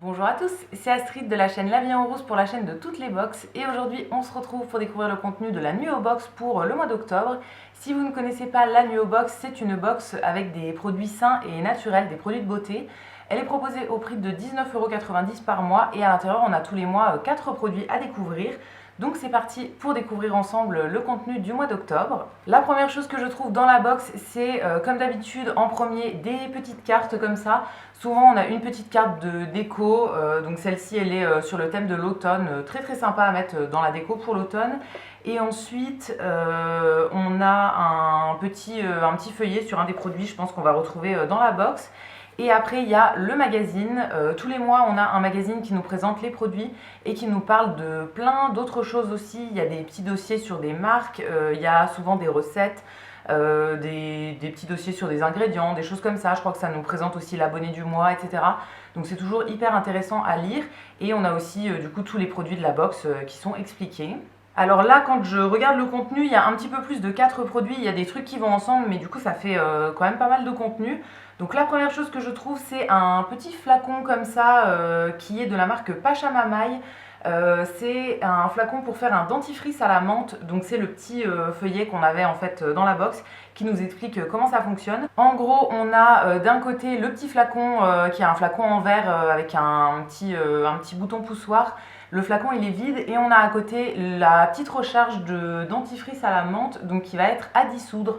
Bonjour à tous, c'est Astrid de la chaîne La Vie en Rose pour la chaîne de toutes les box et aujourd'hui on se retrouve pour découvrir le contenu de la nuit aux box pour le mois d'octobre. Si vous ne connaissez pas la nuit aux box, c'est une box avec des produits sains et naturels, des produits de beauté. Elle est proposée au prix de 19,90 € par mois et à l'intérieur on a tous les mois 4 produits à découvrir. Donc c'est parti pour découvrir ensemble le contenu du mois d'octobre. La première chose que je trouve dans la box, c'est comme d'habitude en premier des petites cartes comme ça. Souvent on a une petite carte de déco, donc celle-ci elle est sur le thème de l'automne, très très sympa à mettre dans la déco pour l'automne. Et ensuite on a un petit feuillet sur un des produits, je pense qu'on va retrouver dans la box. Et après, il y a le magazine. Tous les mois, on a un magazine qui nous présente les produits et qui nous parle de plein d'autres choses aussi. Il y a des petits dossiers sur des marques, il y a souvent des recettes, des petits dossiers sur des ingrédients, des choses comme ça. Je crois que ça nous présente aussi l'abonné du mois, etc. Donc c'est toujours hyper intéressant à lire. Et on a aussi du coup tous les produits de la box qui sont expliqués. Alors là, quand je regarde le contenu, il y a un petit peu plus de 4 produits, il y a des trucs qui vont ensemble, mais du coup ça fait quand même pas mal de contenu. Donc la première chose que je trouve, c'est un petit flacon comme ça, qui est de la marque Pachamamaï. C'est un flacon pour faire un dentifrice à la menthe, donc c'est le petit feuillet qu'on avait en fait dans la box qui nous explique comment ça fonctionne. En gros, on a d'un côté le petit flacon qui est un flacon en verre avec un petit bouton poussoir. Le flacon il est vide et on a à côté la petite recharge de dentifrice à la menthe, donc qui va être à dissoudre.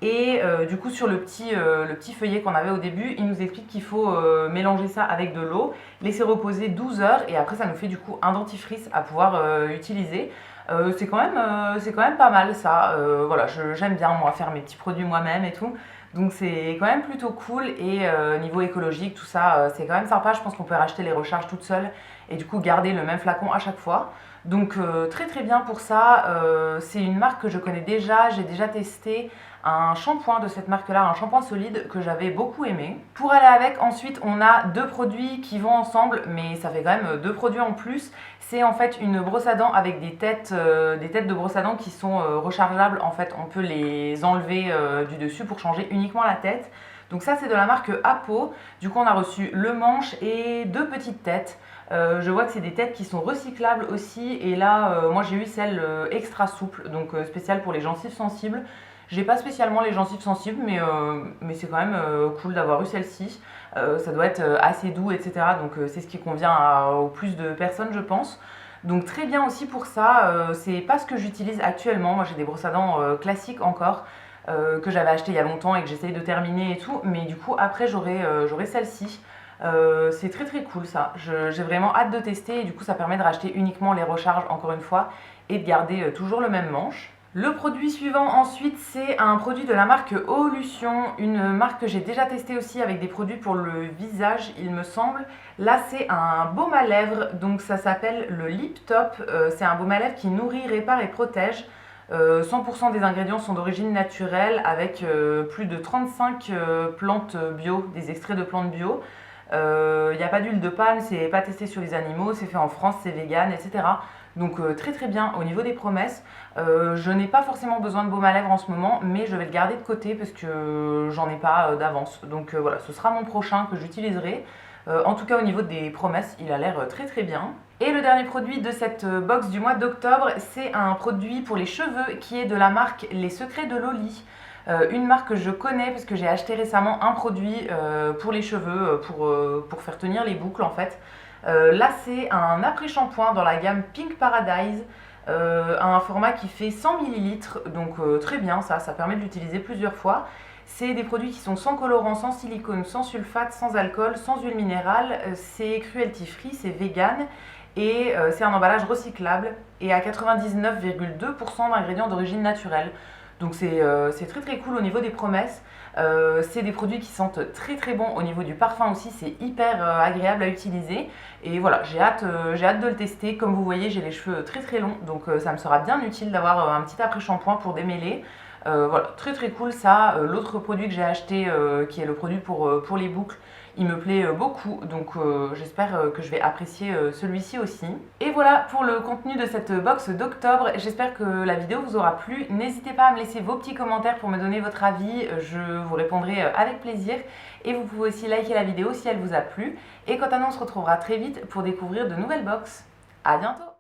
Et du coup sur le petit feuillet qu'on avait au début, il nous explique qu'il faut mélanger ça avec de l'eau, laisser reposer 12 heures et après ça nous fait du coup un dentifrice à pouvoir utiliser. C'est quand même pas mal ça. Voilà, j'aime bien moi faire mes petits produits moi-même et tout. Donc c'est quand même plutôt cool et niveau écologique, tout ça, c'est quand même sympa. Je pense qu'on peut racheter les recharges toutes seules et du coup garder le même flacon à chaque fois. Donc très très bien pour ça. C'est une marque que je connais déjà, j'ai déjà testé un shampoing de cette marque là, un shampoing solide que j'avais beaucoup aimé. Pour aller avec, ensuite on a deux produits qui vont ensemble, mais ça fait quand même deux produits en plus. C'est en fait une brosse à dents avec des têtes de brosse à dents qui sont rechargeables. En fait, on peut les enlever du dessus pour changer uniquement la tête. Donc ça c'est de la marque Apo. Du coup on a reçu le manche et deux petites têtes. Je vois que c'est des têtes qui sont recyclables aussi. Et là, moi j'ai eu celle extra souple, donc spéciale pour les gencives sensibles. J'ai pas spécialement les gencives sensibles, mais c'est quand même cool d'avoir eu celle-ci. Ça doit être assez doux, etc. Donc c'est ce qui convient au plus de personnes, je pense. Donc très bien aussi pour ça. C'est pas ce que j'utilise actuellement. Moi j'ai des brosses à dents classiques encore. Que j'avais acheté il y a longtemps et que j'essaye de terminer et tout. Mais du coup, après, j'aurai celle-ci. C'est très très cool ça. J'ai vraiment hâte de tester et du coup, ça permet de racheter uniquement les recharges encore une fois et de garder toujours le même manche. Le produit suivant ensuite, c'est un produit de la marque Eolution, une marque que j'ai déjà testé aussi avec des produits pour le visage, il me semble. Là, c'est un baume à lèvres, donc ça s'appelle le Lip Top. C'est un baume à lèvres qui nourrit, répare et protège. 100% des ingrédients sont d'origine naturelle avec plus de 35 plantes bio, des extraits de plantes bio. Il n'y a pas d'huile de palme, c'est pas testé sur les animaux, c'est fait en France, c'est vegan, etc. Donc très très bien au niveau des promesses. Je n'ai pas forcément besoin de baume à lèvres en ce moment, mais je vais le garder de côté parce que j'en ai pas d'avance. Donc voilà, ce sera mon prochain que j'utiliserai. En tout cas au niveau des promesses, il a l'air très très bien. Et le dernier produit de cette box du mois d'octobre, c'est un produit pour les cheveux qui est de la marque Les Secrets de Loli. Une marque que je connais parce que j'ai acheté récemment un produit pour les cheveux, pour faire tenir les boucles en fait. Là c'est un après-shampoing dans la gamme Pink Paradise, un format qui fait 100 ml, donc très bien ça permet de l'utiliser plusieurs fois. C'est des produits qui sont sans colorant, sans silicone, sans sulfate, sans alcool, sans huile minérale, c'est cruelty free, c'est vegan et c'est un emballage recyclable et à 99,2% d'ingrédients d'origine naturelle. Donc c'est très très cool au niveau des promesses. C'est des produits qui sentent très très bon au niveau du parfum aussi, c'est hyper agréable à utiliser. Et voilà, j'ai hâte de le tester. Comme vous voyez, j'ai les cheveux très très longs, donc ça me sera bien utile d'avoir un petit après-shampoing pour démêler. Voilà, très très cool ça. L'autre produit que j'ai acheté, qui est le produit pour les boucles, il me plaît beaucoup, donc j'espère que je vais apprécier celui-ci aussi. Et voilà pour le contenu de cette box d'octobre. J'espère que la vidéo vous aura plu. N'hésitez pas à me laisser vos petits commentaires pour me donner votre avis, je vous répondrai avec plaisir. Et vous pouvez aussi liker la vidéo si elle vous a plu. Et quant à nous, on se retrouvera très vite pour découvrir de nouvelles box. À bientôt!